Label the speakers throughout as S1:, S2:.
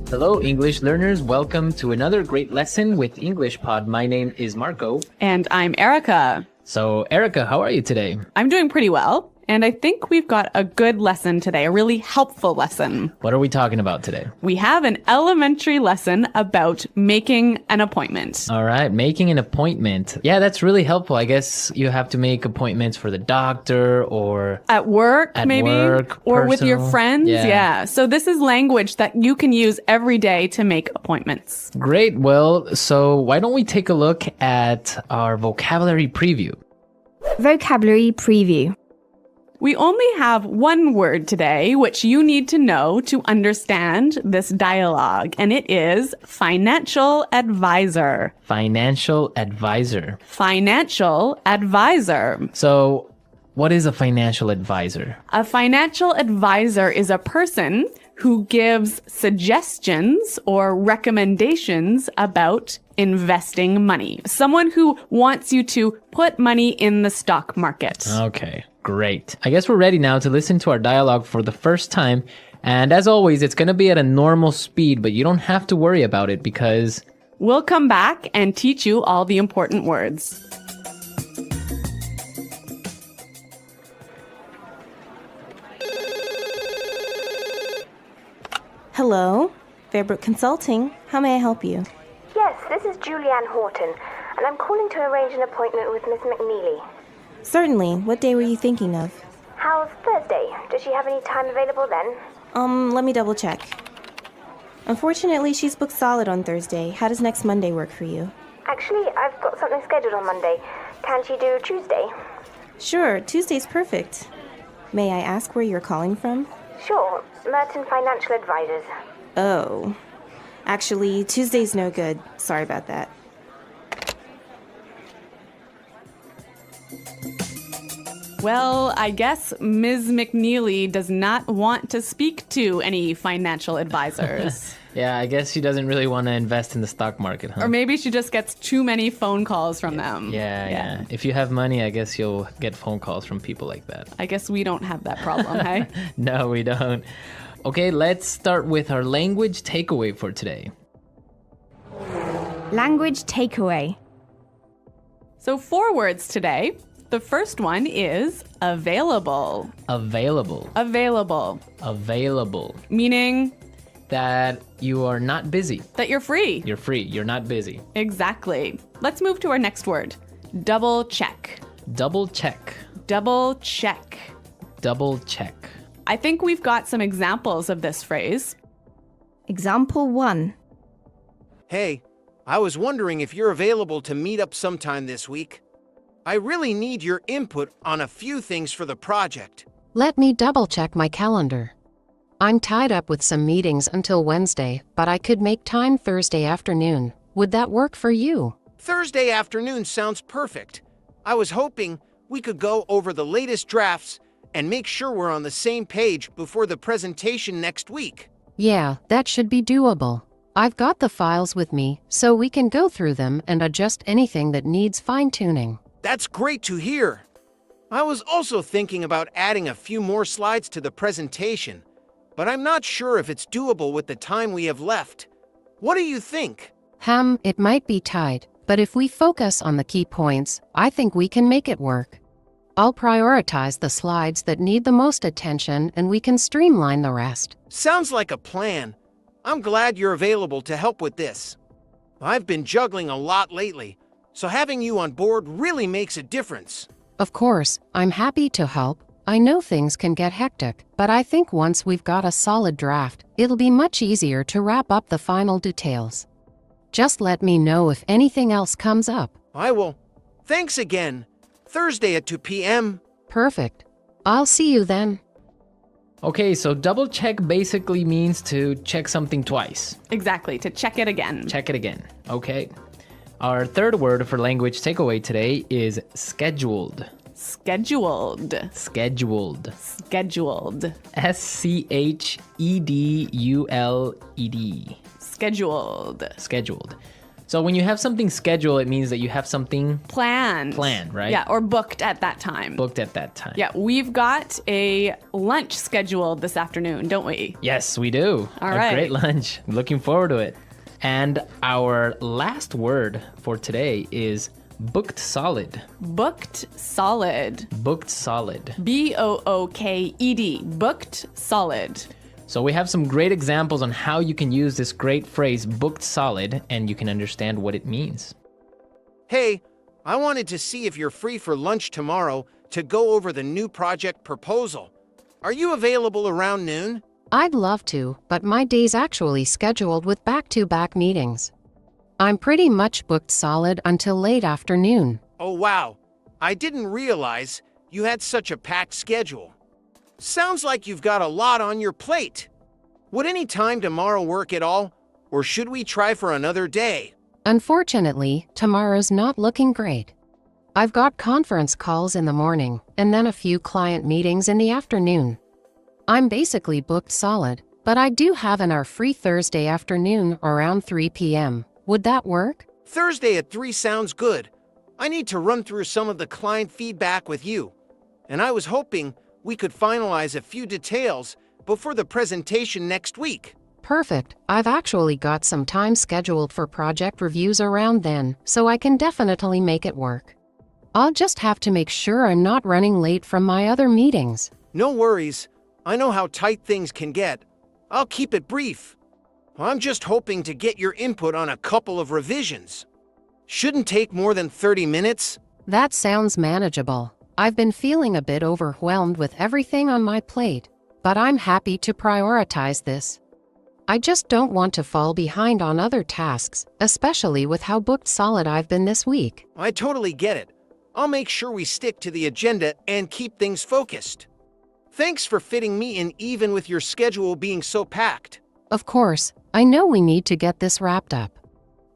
S1: Hello, English learners. Welcome to another great lesson with English Pod. My name is Marco.
S2: And I'm Erica.
S1: So, Erica, how are you today?
S2: I'm doing pretty well. And I think we've got a good lesson today, a really helpful lesson.
S1: What are we talking about today?
S2: We have an elementary lesson about making an appointment.
S1: All right, making an appointment. Yeah, that's really helpful. I guess you have to make appointments for the doctor or
S2: at work, maybe, or with your
S1: personal.
S2: friends.
S1: Yeah.
S2: So this is language that you can use every day to make appointments.
S1: Great. Well, so why don't we take a look at our vocabulary preview?
S3: Vocabulary preview.
S2: We only have one word today, which you need to know to understand this dialogue, and it is financial advisor.
S1: Financial advisor.
S2: Financial advisor.
S1: So, what is a financial advisor?
S2: A financial advisor is a person who gives suggestions or recommendations about investing money. Someone who wants you to put money in the stock market.
S1: Okay, great. I guess we're ready now to listen to our dialogue for the first time. And as always, it's going to be at a normal speed, but you don't have to worry about it because
S2: We'll come back and teach you all the important words.
S3: Hello, Fairbrook Consulting. How may I help you?
S4: Yes, this is Julianne Horton, and I'm calling to arrange an appointment with Miss McNeely.
S3: Certainly. What day were you thinking of?
S4: How's Thursday? Does she have any time available then?
S3: Let me double check. Unfortunately, she's booked solid on Thursday. How does next Monday work for you?
S4: Actually, I've got something scheduled on Monday. Can she do Tuesday?
S3: Sure, Tuesday's perfect. May I ask where you're calling from?
S4: Sure, Merton Financial Advisors.
S3: Oh. Actually, Tuesday's no good. Sorry about that.
S2: Well, I guess Ms. McNeely does not want to speak to any financial advisors.
S1: yeah, I guess she doesn't really want to invest in the stock market, huh?
S2: Or maybe she just gets too many phone calls from them.
S1: Yeah. If you have money, I guess you'll get phone calls from people like that.
S2: I guess we don't have that problem, hey?
S1: No, we don't. Okay, let's start with our language takeaway for today.
S3: Language takeaway.
S2: So 4 words today. The first one is available.
S1: Available.
S2: Available.
S1: Available.
S2: Meaning
S1: That you are not busy.
S2: that you're free.
S1: You're free. You're not busy.
S2: Exactly. Let's move to our next word. Double check.
S1: Double check.
S2: Double check.
S1: Double check.
S2: I think we've got some examples of this phrase.
S3: Example 1.
S5: Hey, I was wondering if you're available to meet up sometime this week. I really need your input on a few things for the project.
S6: Let me double-check my calendar. I'm tied up with some meetings until Wednesday, but I could make time Thursday afternoon. Would that work for you?
S5: Thursday afternoon sounds perfect. I was hoping we could go over the latest drafts and make sure we're on the same page before the presentation next week.
S6: Yeah, that should be doable. I've got the files with me, so we can go through them and adjust anything that needs fine-tuning.
S5: That's great to hear. I was also thinking about adding a few more slides to the presentation, but I'm not sure if it's doable with the time we have left. What do you think?
S6: It might be tight, but if we focus on the key points, I think we can make it work. I'll prioritize the slides that need the most attention and we can streamline the rest.
S5: Sounds like a plan. I'm glad you're available to help with this. I've been juggling a lot lately, so having you on board really makes a difference.
S6: Of course, I'm happy to help. I know things can get hectic, but I think once we've got a solid draft, it'll be much easier to wrap up the final details. Just let me know if anything else comes up.
S5: I will. Thanks again. Thursday at 2 p.m.
S6: Perfect. I'll see you then.
S1: Okay, so double check basically means to check something twice.
S2: Exactly, to check it again.
S1: Check it again. Okay. Our third word for language takeaway today is scheduled.
S2: Scheduled.
S1: Scheduled.
S2: Scheduled.
S1: scheduled.
S2: Scheduled.
S1: Scheduled. So when you have something scheduled, it means that you have something
S2: Planned,
S1: right?
S2: Yeah, or booked at that time.
S1: Booked at that time.
S2: Yeah, we've got a lunch scheduled this afternoon, don't we?
S1: Yes, we do.
S2: All
S1: a
S2: right.
S1: great lunch. Looking forward to it. And our last word for today is booked solid.
S2: Booked solid.
S1: Booked solid.
S2: Booked. Booked solid.
S1: So we have some great examples on how you can use this great phrase booked solid, and you can understand what it means.
S5: Hey, I wanted to see if you're free for lunch tomorrow to go over the new project proposal. Are you available around noon?
S6: I'd love to, but my day's actually scheduled with back-to-back meetings. I'm pretty much booked solid until late afternoon.
S5: Oh, wow. I didn't realize you had such a packed schedule. Sounds like you've got a lot on your plate. Would any time tomorrow work at all? Or should we try for another day?
S6: Unfortunately, tomorrow's not looking great. I've got conference calls in the morning and then a few client meetings in the afternoon. I'm basically booked solid, but I do have an hour free Thursday afternoon around 3 p.m. Would that work?
S5: Thursday at 3 sounds good. I need to run through some of the client feedback with you. And I was hoping we could finalize a few details before the presentation next week.
S6: Perfect. I've actually got some time scheduled for project reviews around then, so I can definitely make it work. I'll just have to make sure I'm not running late from my other meetings.
S5: No worries. I know how tight things can get. I'll keep it brief. I'm just hoping to get your input on a couple of revisions. Shouldn't take more than 30 minutes.
S6: That sounds manageable. I've been feeling a bit overwhelmed with everything on my plate, but I'm happy to prioritize this. I just don't want to fall behind on other tasks, especially with how booked solid I've been this week.
S5: I totally get it. I'll make sure we stick to the agenda and keep things focused. Thanks for fitting me in even with your schedule being so packed.
S6: Of course, I know we need to get this wrapped up.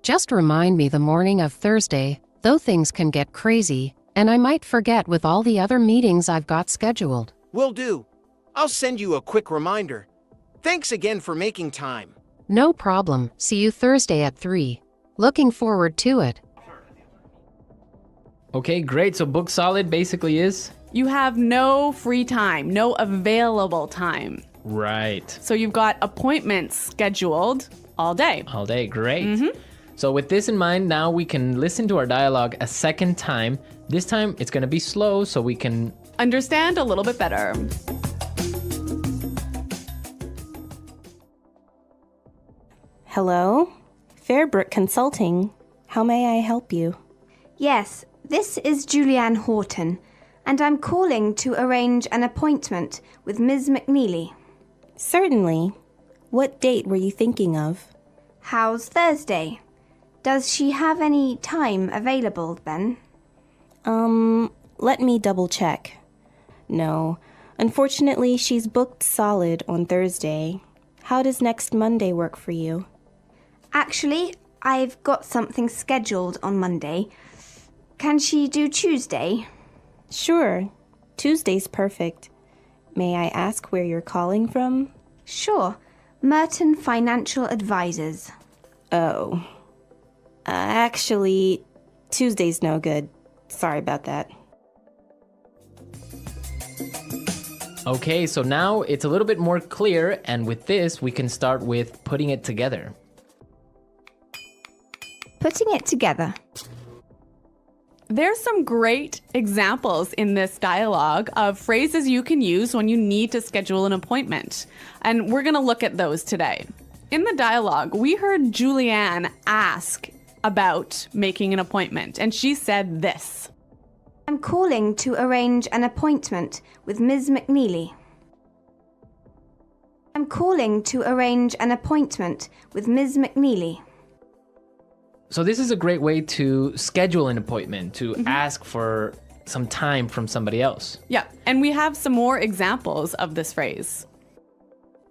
S6: Just remind me the morning of Thursday, though things can get crazy, and I might forget with all the other meetings I've got scheduled.
S5: Will do. I'll send you a quick reminder. Thanks again for making time.
S6: No problem. See you Thursday at 3. Looking forward to it.
S1: Okay, great. So booked solid basically is?
S2: You have no free time, no available time.
S1: Right.
S2: So you've got appointments scheduled all day.
S1: All day, great. So with this in mind, now we can listen to our dialogue a second time. This time it's going to be slow so we can
S2: Understand a little bit better.
S3: Hello? Fairbrook Consulting. How may I help you?
S4: Yes, this is Julianne Horton, and I'm calling to arrange an appointment with Ms. McNeely.
S3: Certainly. What date were you thinking of?
S4: How's Thursday? Does she have any time available then?
S3: Let me double check. No, unfortunately, she's booked solid on Thursday. How does next Monday work for you?
S4: Actually, I've got something scheduled on Monday. Can she do Tuesday?
S3: Sure. Tuesday's perfect. May I ask where you're calling from?
S4: Sure. Merton Financial Advisors.
S3: Oh. Actually, Tuesday's no good. Sorry about that.
S1: Okay, so now it's a little bit more clear, and with this, we can start with putting it together.
S4: Putting it together.
S2: There's some great examples in this dialogue of phrases you can use when you need to schedule an appointment. And we're going to look at those today. In the dialogue, we heard Julianne ask about making an appointment, and she said this.
S4: I'm calling to arrange an appointment with Ms. McNeely. I'm calling to arrange an appointment with Ms. McNeely.
S1: So this is a great way to schedule an appointment, to ask for some time from somebody else.
S2: Yeah, and we have some more examples of this phrase.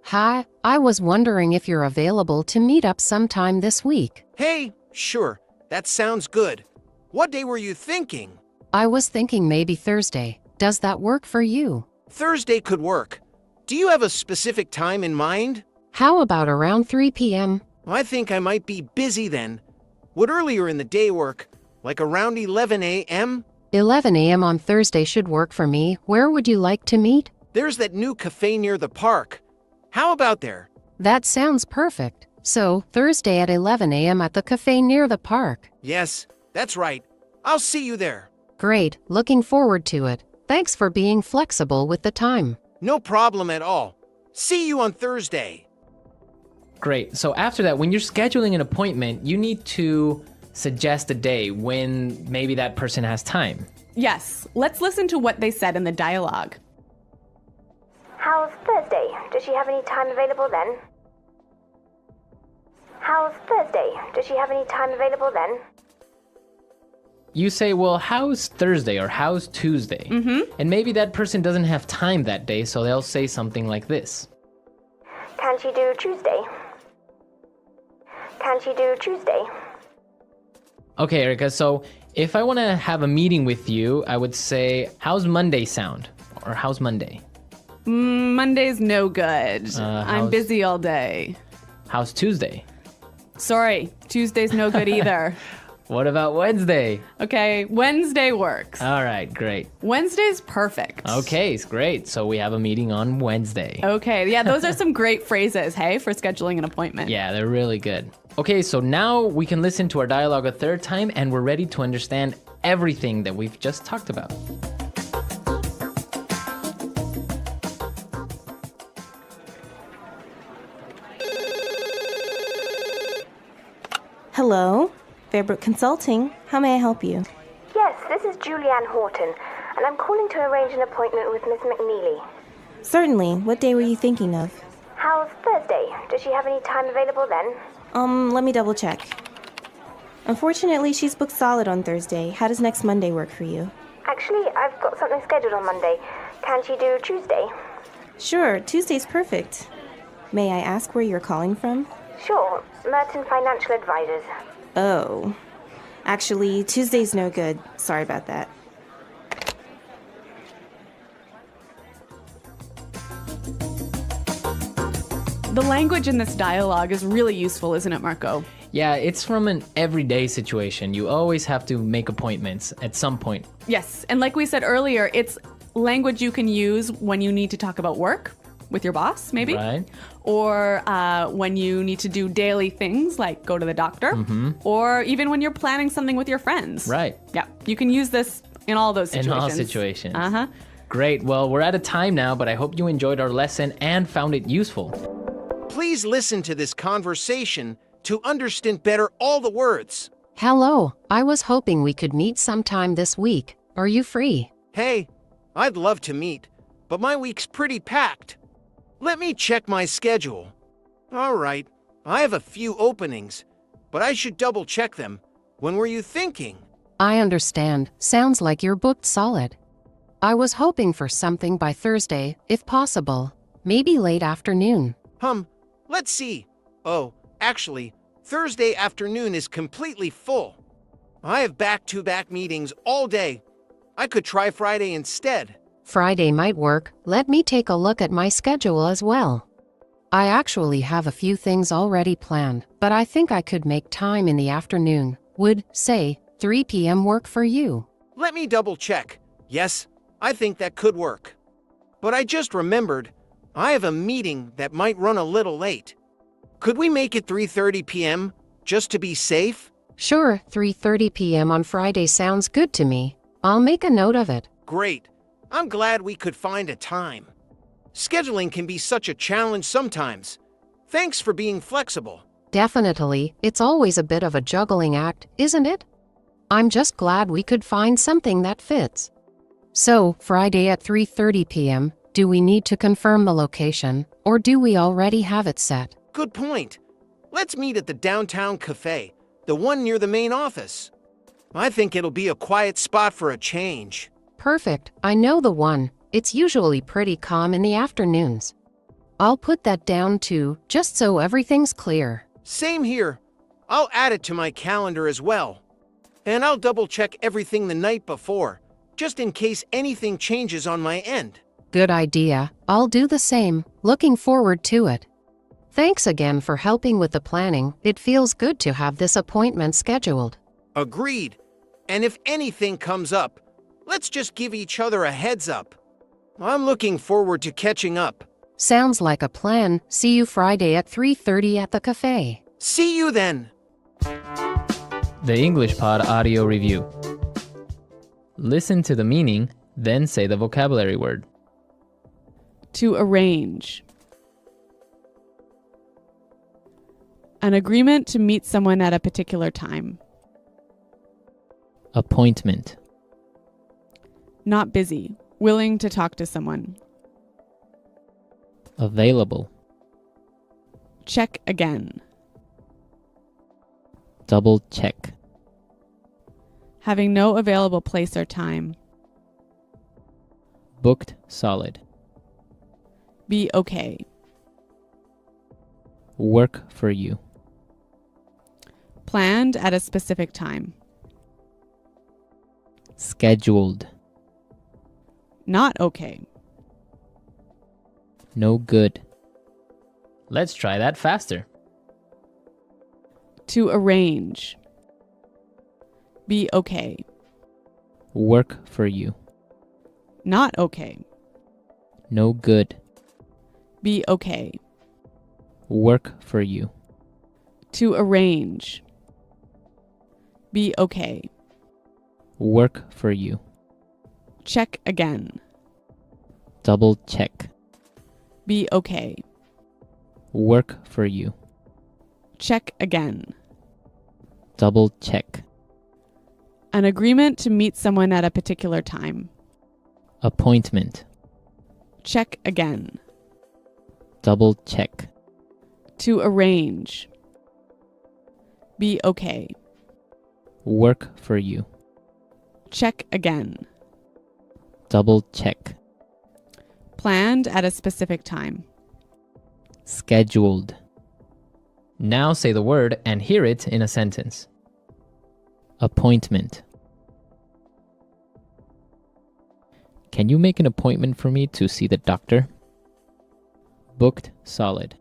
S6: Hi, I was wondering if you're available to meet up sometime this week.
S5: Hey, sure, that sounds good. What day were you thinking?
S6: I was thinking maybe Thursday. Does that work for you?
S5: Thursday could work. Do you have a specific time in mind?
S6: How about around 3 p.m.?
S5: I think I might be busy then. Would earlier in the day work, like around 11 a.m.?
S6: 11 a.m. on Thursday should work for me. Where would you like to meet?
S5: There's that new cafe near the park. How about there?
S6: That sounds perfect. So, Thursday at 11 a.m. at the cafe near the park.
S5: Yes, that's right. I'll see you there.
S6: Great, looking forward to it. Thanks for being flexible with the time.
S5: No problem at all. See you on Thursday.
S1: Great. So after that, when you're scheduling an appointment, you need to suggest a day when maybe that person has time.
S2: Yes, let's listen to what they said in the dialogue.
S4: How's Thursday? Does she have any time available then? How's Thursday? Does she have any time available then?
S1: You say, well, how's Thursday or how's Tuesday? And maybe that person doesn't have time that day, so they'll say something like this.
S4: Can she do Tuesday? Can she do Tuesday?
S1: Okay, Erica, so if I want to have a meeting with you, I would say, how's Monday sound? Or how's Monday?
S2: Monday's no good. I'm busy all day.
S1: How's Tuesday?
S2: Sorry, Tuesday's no good either.
S1: What about Wednesday?
S2: Okay, Wednesday works.
S1: All right, great.
S2: Wednesday's perfect.
S1: Okay, it's great. So we have a meeting on Wednesday.
S2: Okay, yeah, those are some great phrases, hey, for scheduling an appointment.
S1: Yeah, they're really good. Okay, so now we can listen to our dialogue a third time and we're ready to understand everything that we've just talked about.
S3: Hello, Fairbrook Consulting. How may I help you?
S4: Yes, this is Julianne Horton, and I'm calling to arrange an appointment with Miss McNeely.
S3: Certainly. What day were you thinking of?
S4: How's Thursday? Does she have any time available then?
S3: Let me double check. Unfortunately, she's booked solid on Thursday. How does next Monday work for you?
S4: Actually, I've got something scheduled on Monday. Can she do Tuesday?
S3: Sure, Tuesday's perfect. May I ask where you're calling from?
S4: Sure, Merton Financial Advisors.
S3: Oh. Actually, Tuesday's no good. Sorry about that.
S2: The language in this dialogue is really useful, isn't it, Marco?
S1: Yeah, it's from an everyday situation. You always have to make appointments at some point.
S2: Yes, and like we said earlier, it's language you can use when you need to talk about work with your boss, maybe.
S1: Right.
S2: Or when you need to do daily things like go to the doctor. Or even when you're planning something with your friends.
S1: Right.
S2: Yeah, you can use this in all those situations.
S1: In all situations.
S2: Uh-huh.
S1: Great. Well, we're out of time now, but I hope you enjoyed our lesson and found it useful.
S5: Please listen to this conversation to understand better all the words.
S6: Hello, I was hoping we could meet sometime this week. Are you free?
S5: Hey, I'd love to meet, but my week's pretty packed. Let me check my schedule. All right, I have a few openings, but I should double check them. When were you thinking?
S6: I understand. Sounds like you're booked solid. I was hoping for something by Thursday, if possible. Maybe late afternoon.
S5: Let's see. Oh, actually, Thursday afternoon is completely full. I have back-to-back meetings all day. I could try Friday instead.
S6: Friday might work. Let me take a look at my schedule as well. I actually have a few things already planned, but I think I could make time in the afternoon. Would, say, 3 p.m. work for you?
S5: Let me double check. Yes, I think that could work. But I just remembered, I have a meeting that might run a little late. Could we make it 3:30 p.m. just to be safe?
S6: Sure, 3:30 p.m. on Friday sounds good to me. I'll make a note of it.
S5: Great. I'm glad we could find a time. Scheduling can be such a challenge sometimes. Thanks for being flexible.
S6: Definitely, it's always a bit of a juggling act, isn't it? I'm just glad we could find something that fits. So, Friday at 3:30 p.m., do we need to confirm the location, or do we already have it set?
S5: Good point. Let's meet at the downtown cafe, the one near the main office. I think it'll be a quiet spot for a change.
S6: Perfect, I know the one. It's usually pretty calm in the afternoons. I'll put that down too, just so everything's clear.
S5: Same here. I'll add it to my calendar as well. And I'll double-check everything the night before, just in case anything changes on my end.
S6: Good idea. I'll do the same. Looking forward to it. Thanks again for helping with the planning. It feels good to have this appointment scheduled.
S5: Agreed. And if anything comes up, let's just give each other a heads up. I'm looking forward to catching up.
S6: Sounds like a plan. See you Friday at 3:30 at the cafe.
S5: See you then.
S1: The English Pod audio review. Listen to the meaning, then say the vocabulary word.
S2: To arrange. An agreement to meet someone at a particular time.
S1: Appointment.
S2: Not busy. Willing to talk to someone.
S1: Available.
S2: Check again.
S1: Double check.
S2: Having no available place or time.
S1: Booked solid.
S2: Be okay.
S1: Work for you.
S2: Planned at a specific time.
S1: Scheduled.
S2: Not okay.
S1: No good. Let's try that faster.
S2: To arrange. Be okay.
S1: Work for you.
S2: Not okay.
S1: No good.
S2: Be okay.
S1: Work for you.
S2: To arrange. Be okay.
S1: Work for you.
S2: Check again.
S1: Double check.
S2: Be okay.
S1: Work for you.
S2: Check again.
S1: Double check.
S2: An agreement to meet someone at a particular time.
S1: Appointment.
S2: Check again.
S1: Double check.
S2: To arrange. Be okay.
S1: Work for you.
S2: Check again.
S1: Double check.
S2: Planned at a specific time.
S1: Scheduled. Now say the word and hear it in a sentence. Appointment. Can you make an appointment for me to see the doctor? Booked solid.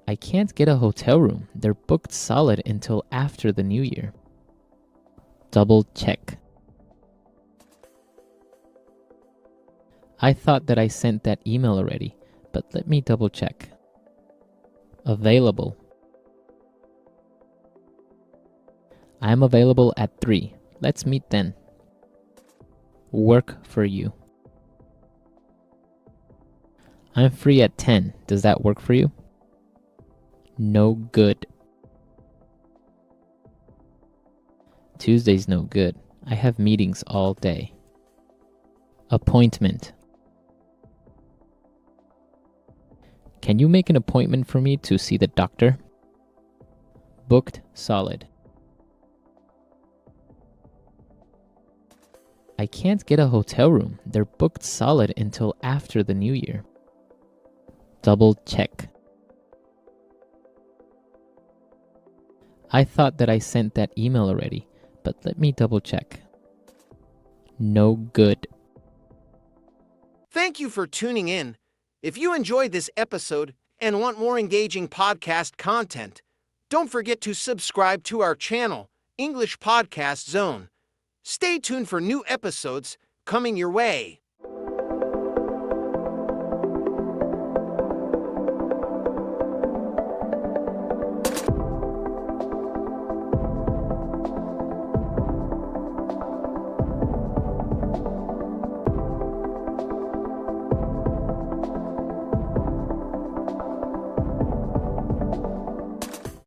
S1: I can't get a hotel room. They're booked solid until after the new year. Double check. I thought that I sent that email already, but let me double check. Available. I am available at 3. Let's meet then. Work for you. I'm free at 10. Does that work for you? No good. Tuesday's no good. I have meetings all day. Appointment. Can you make an appointment for me to see the doctor? Booked solid. I can't get a hotel room. They're booked solid until after the new year. Double check. I thought that I sent that email already, but let me double check. No good.
S5: Thank you for tuning in. If you enjoyed this episode and want more engaging podcast content, don't forget to subscribe to our channel, English Podcast Zone. Stay tuned for new episodes coming your way.